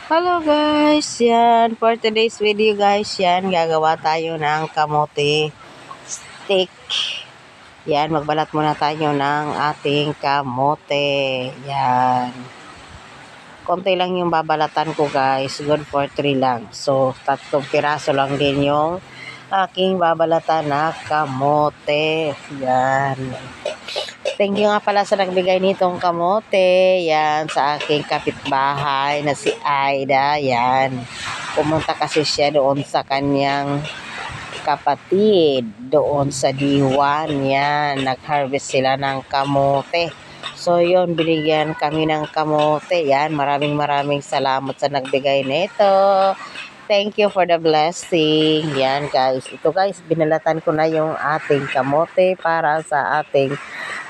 Hello guys, yan. For today's video guys, yan. Gagawa tayo ng kamote stick. Yan, magbalat muna tayo ng ating kamote. Yan. Konti lang yung babalatan ko guys. Good for 3 lang. So, 3 piraso lang din yung aking babalatan na kamote. Yan. Thank you nga pala sa nagbigay nitong kamote. Yan, sa aking kapitbahay na si Aida. Yan. Pumunta kasi siya doon sa kanyang kapatid. Doon sa D1. Yan. Nag-harvest sila ng kamote. So, yun. Binigyan kami ng kamote. Yan. Maraming salamat sa nagbigay nito. Thank you for the blessing. Yan guys. Ito guys, binalatan ko na yung ating kamote para sa ating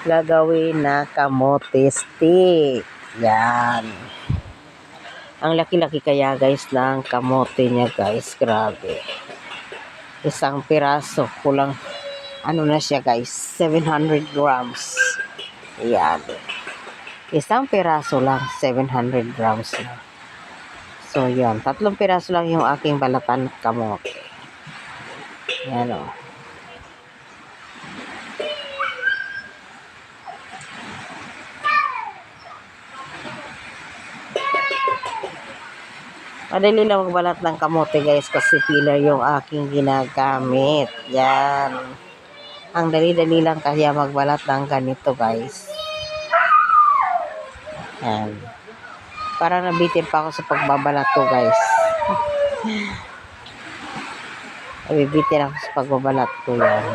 gagawin na kamote stick. Yan. Ang laki-laki kaya guys ng kamote niya guys. Grabe. Isang piraso. Kulang ano na siya guys. 700 grams. Yan. Isang piraso lang. 700 grams lang. So yan. 3 piraso lang yung aking balatan kamote. Yan o. Madali lang magbalat ng kamote guys kasi peeler yung aking ginagamit. Yan. Ang dali-dali lang kaya magbalat ng ganito guys. Yan. Para nabitin pa ako sa pagbabalat to guys. Nabibitin ako sa pagbabalat ko yan.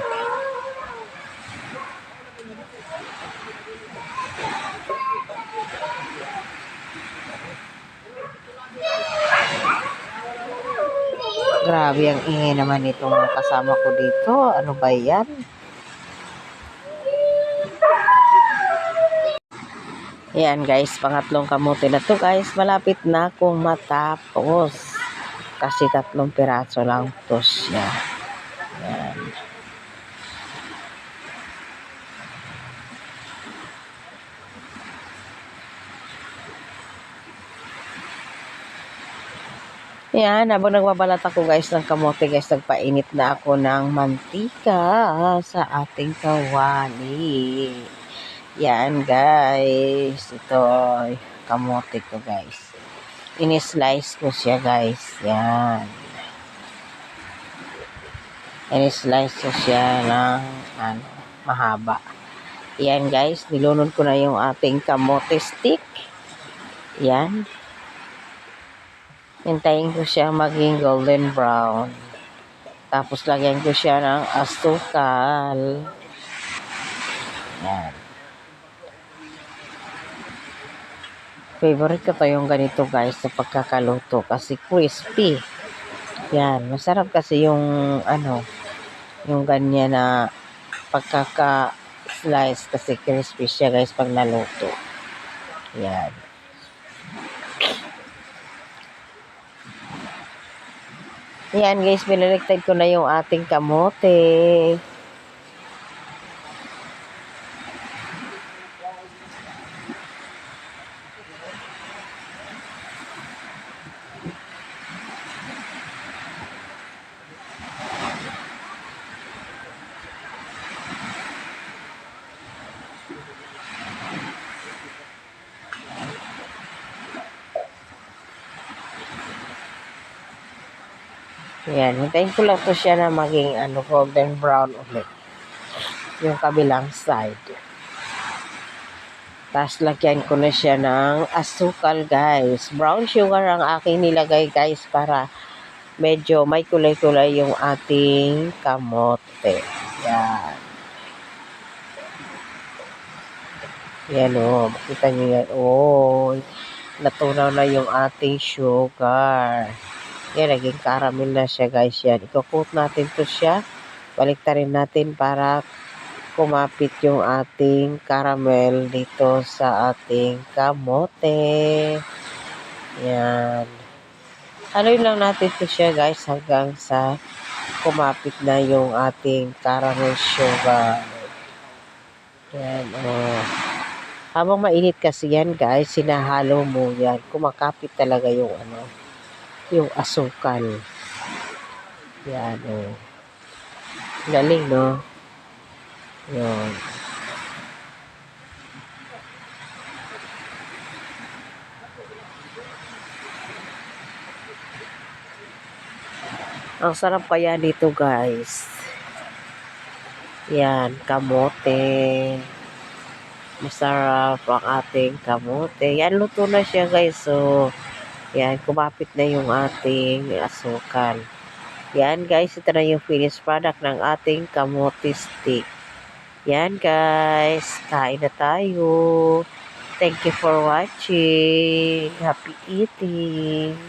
Grabe ang ingay naman itong kasama ko dito. Ano ba yan? Yan guys, pangatlong kamote na to guys. Malapit na akong matapos. Kasi 3 piraso lang to siya. Yan. Yan, habang nagbabalat ako guys ng kamote guys, nagpainit na ako ng mantika sa ating kawali. Yan guys, ito kamote ko guys. Ini-slice ko siya guys, yan. Ini-slice ko siya ng mahaba. Yan guys, nilunod ko na yung ating kamote stick. Yan. Hintayin ko siya maging golden brown. Tapos lagyan ko siya ng asukal. Yan. Favorite ko to yung ganito guys sa pagkakaluto kasi crispy. Yan. Masarap kasi yung yung ganyan na pagkaka-slice kasi crispy siya guys pag naluto. Yan. Yan guys, binaliktad ko na yung ating kamote. Yan, hintayin ko lang to siya na maging golden brown ulit. Yung kabilang side. Tapos lagyan ko na siya ng asukal guys. Brown sugar ang aking nilagay guys para medyo may kulay-kulay yung ating kamote. Yan. Yan o. Makita nyo yan. Oh, natunaw na yung ating sugar. Yan, naging caramel na siya guys yan. Iko-coat natin to siya. Baliktarin natin para kumapit yung ating caramel dito sa ating kamote. Yan. Haluin lang natin to siya guys hanggang sa kumapit na yung ating caramel sugar. Yan, oh. Habang mainit kasi yan guys, sinahalo mo yan. Kumakapit talaga yung yung asukal. Yan oh. Galing no? Yun. Ang sarap kaya dito guys. Yan, kamote. Masarap ang ating kamote. Yan, luto na siya guys. So, yan, kumapit na yung ating asukal. Yan guys, ito na yung finished product ng ating kamote stick. Yan guys, kain na tayo. Thank you for watching. Happy eating.